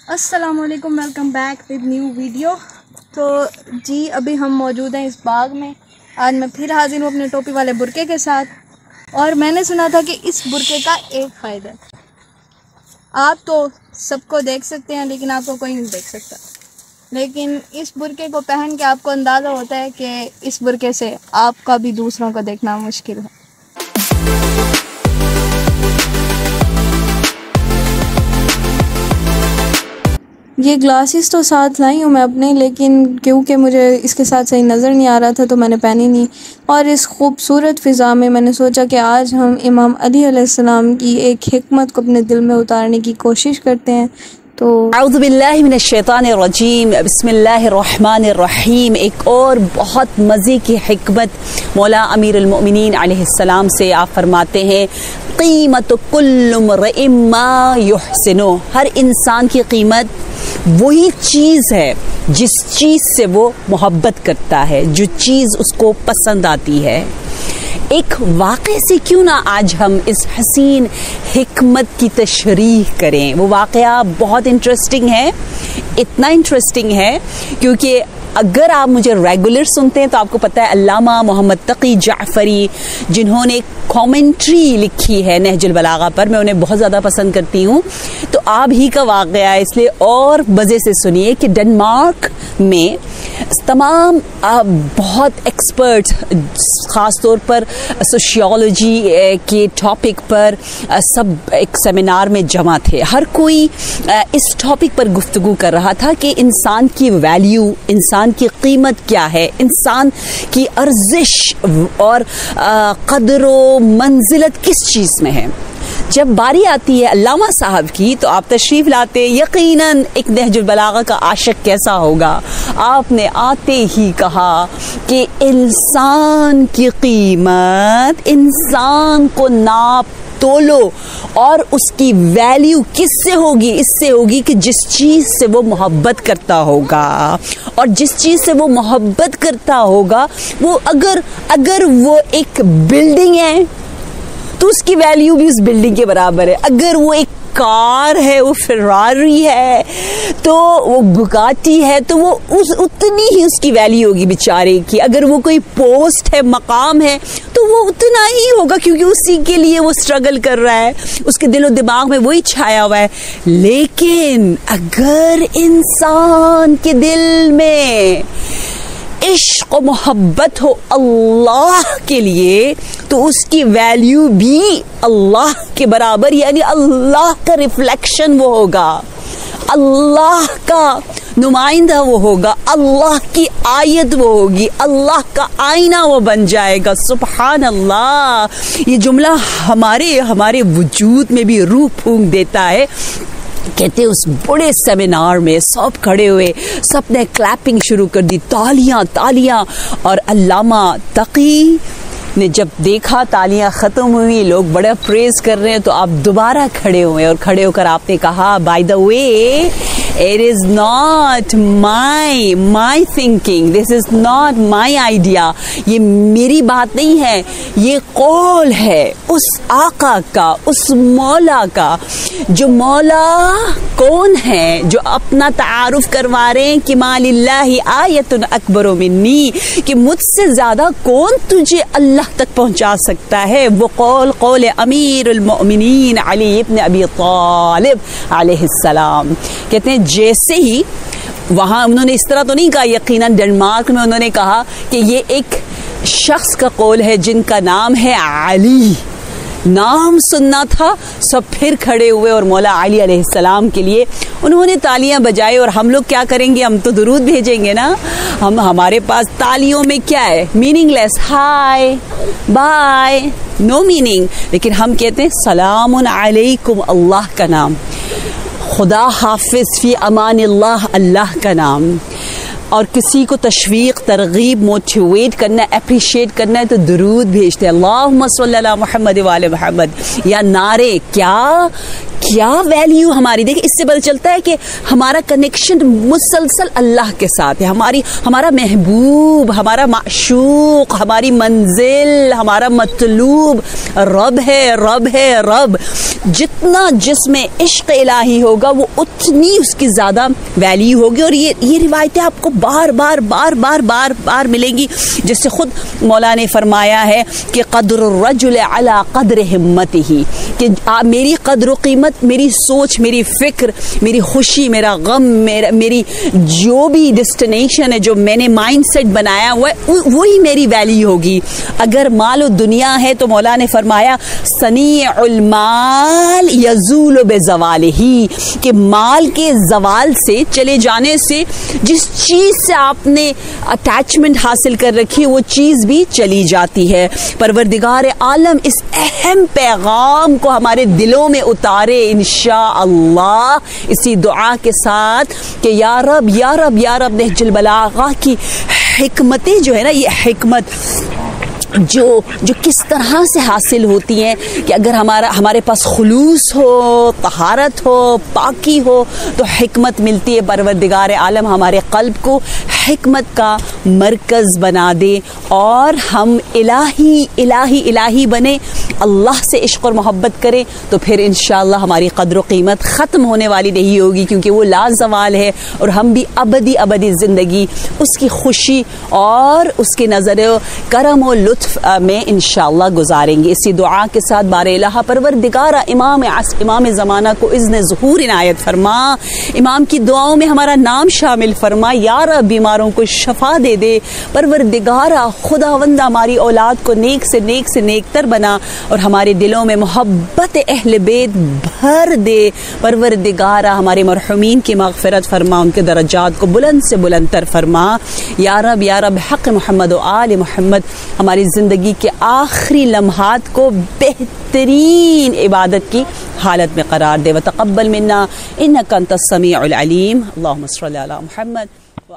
अस्सलामुअलैकुम, welcome back with new video. तो जी अभी हम मौजूद हैं इस बाग में। आज मैं फिर हाजिर हूँ अपने टोपी वाले बुरके के साथ। और मैंने सुना था कि इस बुरके का एक फ़ायदा, आप तो सबको देख सकते हैं लेकिन आपको कोई नहीं देख सकता। लेकिन इस बुरके को पहन के आपको अंदाज़ा होता है कि इस बुरके से आपका भी दूसरों को देखना मुश्किल है। ये ग्लासेस तो साथ लाई हूँ मैं अपने, लेकिन क्योंकि मुझे इसके साथ सही नज़र नहीं आ रहा था तो मैंने पहनी नहीं। और इस खूबसूरत फ़िज़ा में मैंने सोचा कि आज हम इमाम अली अलैहिस्सलाम की एक हिकमत को अपने दिल में उतारने की कोशिश करते हैं। तो औज़ु बिल्लाहि मिनश शैतानिर रजीम, बिस्मिल्लाहिर रहमानिर रहीम। एक और बहुत मज़े की हिकमत मौला अमीरुल मोमिनीन अलैहिस्सलाम से आप फरमाते हैं, क़ीमत कुल्लु मर्इम मा युहसिनु। हर इंसान की कीमत वही चीज़ है जिस चीज़ से वो मोहब्बत करता है, जो चीज़ उसको पसंद आती है। एक वाक़े से क्यों ना आज हम इस हसीन हिकमत की तशरीह करें। वो वाक़या बहुत इंटरेस्टिंग है, इतना इंटरेस्टिंग है क्योंकि अगर आप मुझे रेगुलर सुनते हैं तो आपको पता है अल्लामा मोहम्मद तकी जाफ़री, जिन्होंने कमेंट्री लिखी है नहजुल बलागा पर, मैं उन्हें बहुत ज़्यादा पसंद करती हूँ। तो आप ही का वाक़या है, इसलिए और मज़े से सुनिए कि डेनमार्क में तमाम बहुत एक्सपर्ट्स, ख़ास तौर पर सोशियोलॉजी के टॉपिक पर सब एक सेमिनार में जमा थे। हर कोई इस टॉपिक पर गुफ्तगू कर रहा था कि इंसान की वैल्यू, इंसान की कीमत क्या है, इंसान की अर्जिश और क़द्र मंजिलत किस चीज़ में है। जब बारी आती है अल्लामा साहब की तो आप तशरीफ़ लाते, यकीनन एक नहजुल बलागा का आशिक कैसा होगा। आपने आते ही कहा कि इंसान की कीमत, इंसान को नाप तोलो और उसकी वैल्यू किससे होगी? इससे होगी कि जिस चीज़ से वो मोहब्बत करता होगा। और जिस चीज़ से वो मोहब्बत करता होगा वो अगर वो एक बिल्डिंग है तो उसकी वैल्यू भी उस बिल्डिंग के बराबर है। अगर वो एक कार है, वो फेरारी है, तो वो बुगाटी है, तो वो उतनी ही उसकी वैल्यू होगी बेचारे की। अगर वो कोई पोस्ट है, मकाम है, तो वो उतना ही होगा क्योंकि उसी के लिए वो स्ट्रगल कर रहा है, उसके दिलो दिमाग में वही छाया हुआ है। लेकिन अगर इंसान के दिल में इश्क और मोहब्बत हो अल्लाह के लिए तो उसकी वैल्यू भी अल्लाह के बराबर, यानी अल्लाह का रिफ्लेक्शन वो होगा, अल्लाह का नुमाइंदा वो होगा, अल्लाह की आयत वो होगी, अल्लाह का आईना वो बन जाएगा। सुभान अल्लाह। ये जुमला हमारे वजूद में भी रूह फूंक देता है। कहते उस बड़े सेमिनार में सब खड़े हुए, सब ने क्लैपिंग शुरू कर दी, तालियां। और अल्लामा तकी ने जब देखा तालियां ख़त्म हुई, लोग बड़ा प्रेज कर रहे हैं, तो आप दोबारा खड़े हुए और खड़े होकर आपने कहा, by the way, it is not my thinking, this is not my idea। ये मेरी बात नहीं है, ये कौल है उस आका का, उस मौला का। जो मौला कौन है, जो अपना तारुफ करवा रहे हैं कि मालिल्लाहि आयतुन अकबरु मिन्नी, कि मुझसे ज़्यादा कौन तुझे अल्लाह तक पहुँचा सकता है। वो कौल अमीरुल मोमिनीन अली इब्न अबी तालिब अलैहिस्सलाम। कहते हैं जैसे ही वहाँ उन्होंने इस तरह तो नहीं कहा, यकीनन डेनमार्क में उन्होंने कहा कि ये एक शख्स का कौल है जिनका नाम है अली। नाम सुनना था, सब फिर खड़े हुए और मौला अली अलैहिस्सलाम के लिए उन्होंने तालियां बजाई। और हम लोग क्या करेंगे, हम तो दुरूद भेजेंगे ना। हमारे पास तालियों में क्या है, meaningless, hi bye, no meaning. लेकिन हम कहते हैं सलामुन अलैकुम, अल्लाह का नाम, खुदा हाफिज फी अमानिल्लाह, अल्लाह का नाम। और किसी को तशवीक, तरगीब, मोटिवेट करना, अप्रिशिएट करना है तो दुरूद भेजते हैं, अल्लाहुम्मा सल्ली अला मुहम्मद व आले मुहम्मद, या नारे। क्या वैल्यू हमारी, देखिए इससे पता चलता है कि हमारा कनेक्शन मुसलसल अल्लाह के साथ है। हमारा महबूब, हमारा माशूक, हमारी मंजिल, हमारा मतलूब रब है। जितना जिसमें इश्क इलाही होगा वो उतनी उसकी ज़्यादा वैल्यू होगी। और ये रिवायतें आपको बार बार बार बार बार बार मिलेंगी, जिससे ख़ुद मौला ने फरमाया है कि क़द्रुर रजुल अला क़द्र हिम्मतिही, कि मेरी कद्र कीमत, मेरी सोच, मेरी फ़िक्र, मेरी खुशी, मेरा गम, मेरी जो भी डेस्टिनेशन है, जो मैंने माइंड सेट बनाया हुआ है, वही मेरी वैल्यू होगी। अगर माल और दुनिया है तो मौला ने फरमाया सनीउल माल यज़ूल बेज़वालिही, कि माल के जवाल से, चले जाने से, जिस चीज़ से आपने अटैचमेंट हासिल कर रखी है वो चीज़ भी चली जाती है। परवरदिगार आलम इस अहम पैगाम को हमारे दिलों में उतारे इंशाअल्लाह, इसी दुआ के साथ कि या रब या रब या रब, नहजुल बलागा की हिकमतें जो है ना, ये हिकमत जो किस तरह से हासिल होती हैं कि अगर हमारे पास खुलूस हो, तहारत हो, पाकी हो तो हिकमत मिलती है। परवरदिगार आलम हमारे क़ल्ब को हिकमत का मरकज़ बना दे और हम इलाही इलाही इलाही बने, अल्लाह से इश्क़ और मोहब्बत करें, तो फिर इंशाअल्लाह हमारी क़द्र क़ीमत ख़त्म होने वाली नहीं होगी, क्योंकि वो लाज़वाल है और हम भी अबदी अबदी ज़िंदगी उसकी खुशी और उसके नज़र करम और लुत्फ़ में इंशाअल्लाह गुजारेंगे। इसी दुआ के साथ बारे इलाहा परवरदिगारा इमाम ज़माना को इज़्न ज़ुहूर इनायत फरमा, इमाम की दुआओं में हमारा नाम शामिल फरमा, या रब बीमारों को शफा दे दे। परवरदिगारा खुदावंद हमारी औलाद को नेक से नेकतर बना और हमारे दिलों में मोहब्बत अहले बैत भर दे। परवरदिगारा हमारे मरहुमीन की मग़फ़िरत फरमा, उनके दरजात को बुलंद से बुलंदतर फरमा। या रब हक़ मोहम्मद व आल मोहम्मद हमारी ज़िंदगी के आखिरी लम्हात को बेहतरीन इबादत की हालत में करार दे। व तक़ब्बल मिन्ना इन्नका अंतस समीउल अलीम। अल्लाहुम्मा सल्लि अला मुहम्मद व